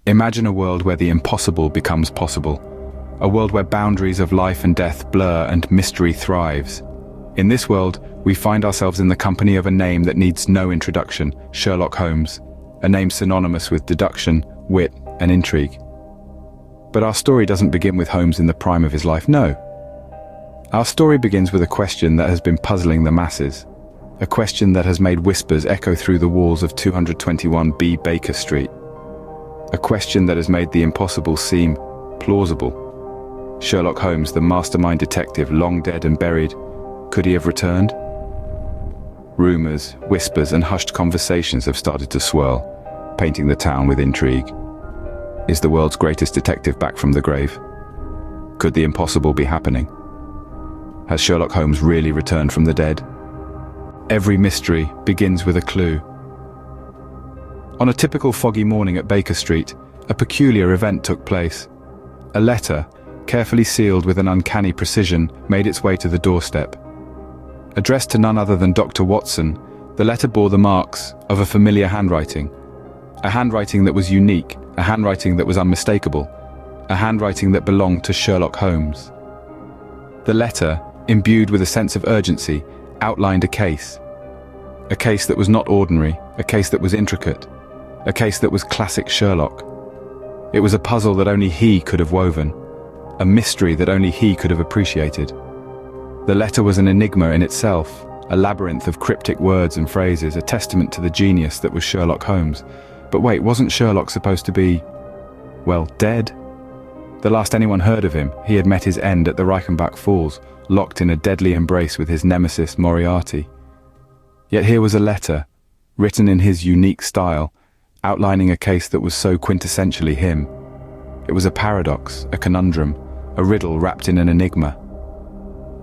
Imagine a world where the impossible becomes possible. A world where boundaries of life and death blur and mystery thrives. In this world, we find ourselves in the company of a name that needs no introduction, Sherlock Holmes. A name synonymous with deduction, wit, and intrigue. But our story doesn't begin with Holmes in the prime of his life, no. Our story begins with a question that has been puzzling the masses. A question that has made whispers echo through the walls of 221B Baker Street. A question that has made the impossible seem plausible. Sherlock Holmes, the mastermind detective, long dead and buried, could he have returned? Rumors, whispers, and hushed conversations have started to swirl, painting the town with intrigue. Is the world's greatest detective back from the grave? Could the impossible be happening? Has Sherlock Holmes really returned from the dead? Every mystery begins with a clue. On a typical foggy morning at Baker Street, a peculiar event took place. A letter, carefully sealed with an uncanny precision, made its way to the doorstep. Addressed to none other than Dr. Watson, the letter bore the marks of a familiar handwriting. A handwriting that was unique, a handwriting that was unmistakable, a handwriting that belonged to Sherlock Holmes. The letter, imbued with a sense of urgency, outlined a case that was not ordinary, a case that was intricate, a case that was classic Sherlock. It was a puzzle that only he could have woven, a mystery that only he could have appreciated. The letter was an enigma in itself, a labyrinth of cryptic words and phrases, a testament to the genius that was Sherlock Holmes. But wait, wasn't Sherlock supposed to be, well, dead? The last anyone heard of him, he had met his end at the Reichenbach Falls, locked in a deadly embrace with his nemesis Moriarty. Yet here was a letter, written in his unique style, outlining a case that was so quintessentially him. It was a paradox, a conundrum, a riddle wrapped in an enigma.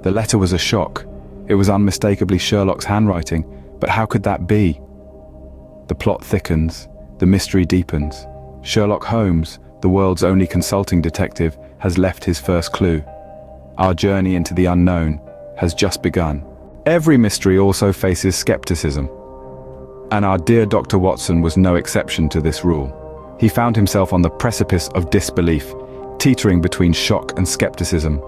The letter was a shock. It was unmistakably Sherlock's handwriting, but how could that be? The plot thickens, the mystery deepens. Sherlock Holmes, the world's only consulting detective, has left his first clue. Our journey into the unknown has just begun. Every mystery also faces skepticism. And our dear Dr. Watson was no exception to this rule. He found himself on the precipice of disbelief, teetering between shock and skepticism.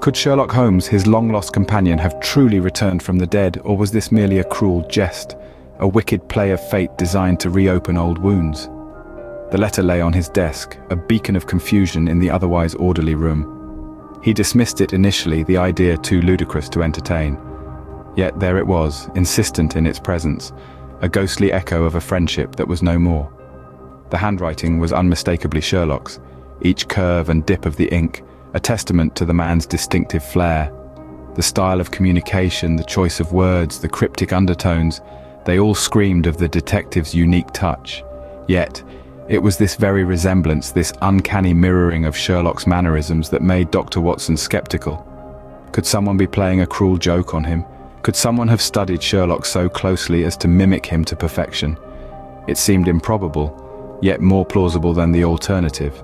Could Sherlock Holmes, his long-lost companion, have truly returned from the dead, or was this merely a cruel jest, a wicked play of fate designed to reopen old wounds? The letter lay on his desk, a beacon of confusion in the otherwise orderly room. He dismissed it initially, the idea too ludicrous to entertain. Yet there it was, insistent in its presence, a ghostly echo of a friendship that was no more. The handwriting was unmistakably Sherlock's, each curve and dip of the ink a testament to the man's distinctive flair. The style of communication, the choice of words, the cryptic undertones, they all screamed of the detective's unique touch. Yet, it was this very resemblance, this uncanny mirroring of Sherlock's mannerisms that made Dr. Watson skeptical. Could someone be playing a cruel joke on him? Could someone have studied Sherlock so closely as to mimic him to perfection? It seemed improbable, yet more plausible than the alternative,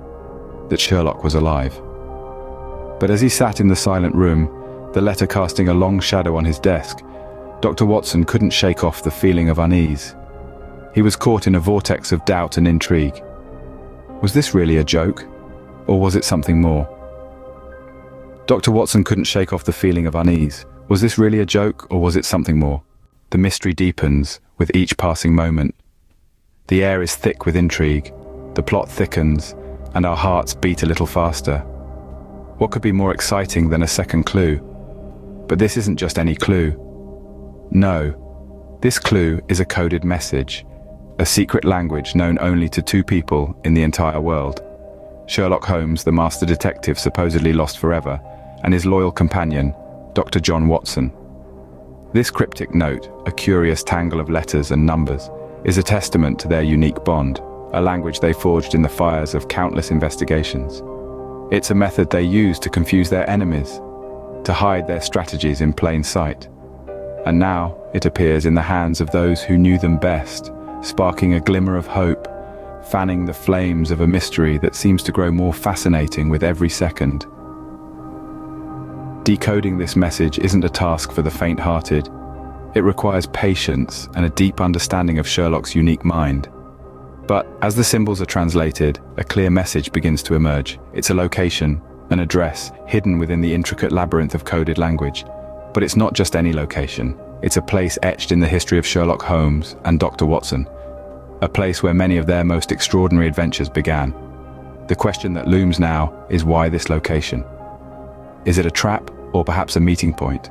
that Sherlock was alive. But as he sat in the silent room, the letter casting a long shadow on his desk, Dr. Watson couldn't shake off the feeling of unease. He was caught in a vortex of doubt and intrigue. Was this really a joke? Or was it something more? Dr. Watson couldn't shake off the feeling of unease. Was this really a joke, or was it something more? The mystery deepens with each passing moment. The air is thick with intrigue, the plot thickens, and our hearts beat a little faster. What could be more exciting than a second clue? But this isn't just any clue. No, this clue is a coded message, a secret language known only to two people in the entire world. Sherlock Holmes, the master detective supposedly lost forever, and his loyal companion, Dr. John Watson. This cryptic note, a curious tangle of letters and numbers, is a testament to their unique bond, a language they forged in the fires of countless investigations. It's a method they use to confuse their enemies, to hide their strategies in plain sight. And now it appears in the hands of those who knew them best, sparking a glimmer of hope, fanning the flames of a mystery that seems to grow more fascinating with every second. Decoding this message isn't a task for the faint-hearted. It requires patience and a deep understanding of Sherlock's unique mind. But as the symbols are translated, a clear message begins to emerge. It's a location, an address, hidden within the intricate labyrinth of coded language. But it's not just any location. It's a place etched in the history of Sherlock Holmes and Dr. Watson. A place where many of their most extraordinary adventures began. The question that looms now is why this location? Is it a trap or perhaps a meeting point?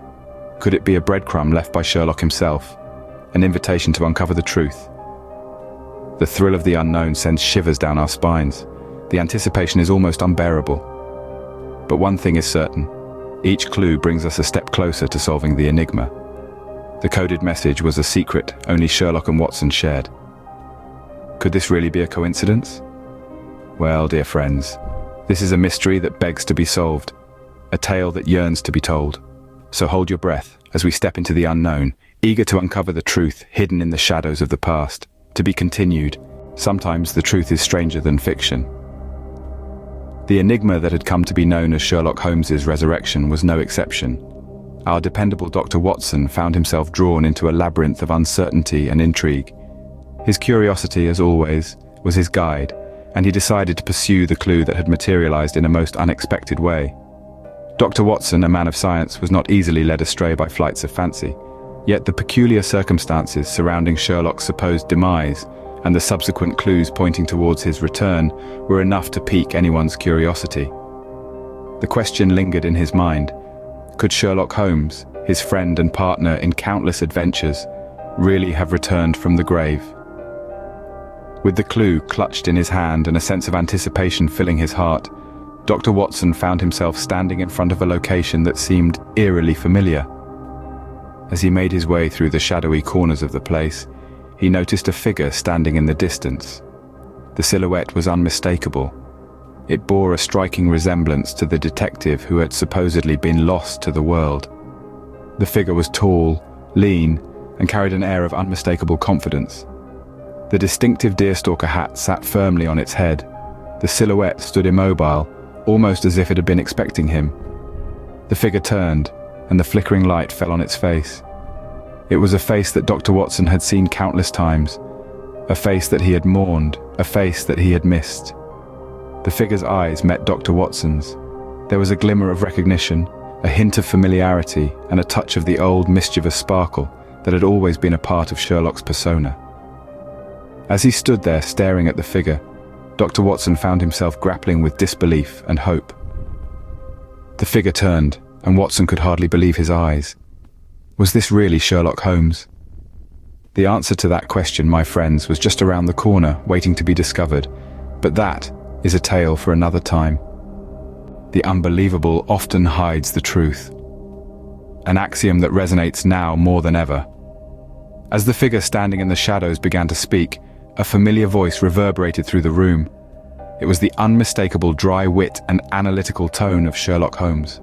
Could it be a breadcrumb left by Sherlock himself? An invitation to uncover the truth? The thrill of the unknown sends shivers down our spines. The anticipation is almost unbearable. But one thing is certain. Each clue brings us a step closer to solving the enigma. The coded message was a secret only Sherlock and Watson shared. Could this really be a coincidence? Well, dear friends, this is a mystery that begs to be solved, a tale that yearns to be told. So hold your breath as we step into the unknown, eager to uncover the truth hidden in the shadows of the past. To be continued. Sometimes the truth is stranger than fiction. The enigma that had come to be known as Sherlock Holmes's resurrection was no exception. Our dependable Dr. Watson found himself drawn into a labyrinth of uncertainty and intrigue. His curiosity, as always, was his guide, and he decided to pursue the clue that had materialized in a most unexpected way. Dr. Watson, a man of science, was not easily led astray by flights of fancy. Yet the peculiar circumstances surrounding Sherlock's supposed demise and the subsequent clues pointing towards his return were enough to pique anyone's curiosity. The question lingered in his mind. Could Sherlock Holmes, his friend and partner in countless adventures, really have returned from the grave? With the clue clutched in his hand and a sense of anticipation filling his heart, Dr. Watson found himself standing in front of a location that seemed eerily familiar. As he made his way through the shadowy corners of the place, he noticed a figure standing in the distance. The silhouette was unmistakable. It bore a striking resemblance to the detective who had supposedly been lost to the world. The figure was tall, lean, and carried an air of unmistakable confidence. The distinctive deerstalker hat sat firmly on its head. The silhouette stood immobile, almost as if it had been expecting him. The figure turned, and the flickering light fell on its face. It was a face that Dr. Watson had seen countless times, a face that he had mourned, a face that he had missed. The figure's eyes met Dr. Watson's. There was a glimmer of recognition, a hint of familiarity, and a touch of the old mischievous sparkle that had always been a part of Sherlock's persona. As he stood there staring at the figure, Dr. Watson found himself grappling with disbelief and hope. The figure turned, and Watson could hardly believe his eyes. Was this really Sherlock Holmes? The answer to that question, my friends, was just around the corner, waiting to be discovered. But that is a tale for another time. The unbelievable often hides the truth. An axiom that resonates now more than ever. As the figure standing in the shadows began to speak, a familiar voice reverberated through the room. It was the unmistakable dry wit and analytical tone of Sherlock Holmes.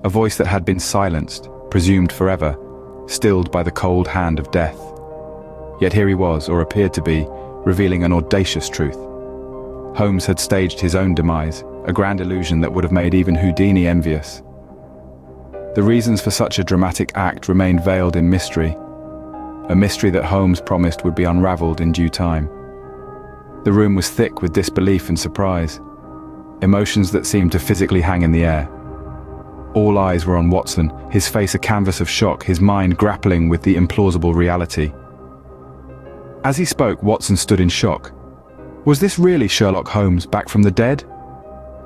A voice that had been silenced, presumed forever, stilled by the cold hand of death. Yet here he was, or appeared to be, revealing an audacious truth. Holmes had staged his own demise, a grand illusion that would have made even Houdini envious. The reasons for such a dramatic act remained veiled in mystery, a mystery that Holmes promised would be unraveled in due time. The room was thick with disbelief and surprise, emotions that seemed to physically hang in the air. All eyes were on Watson, his face a canvas of shock, his mind grappling with the implausible reality. As he spoke, Watson stood in shock. Was this really Sherlock Holmes back from the dead?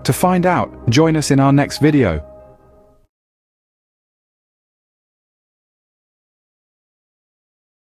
To find out, join us in our next video.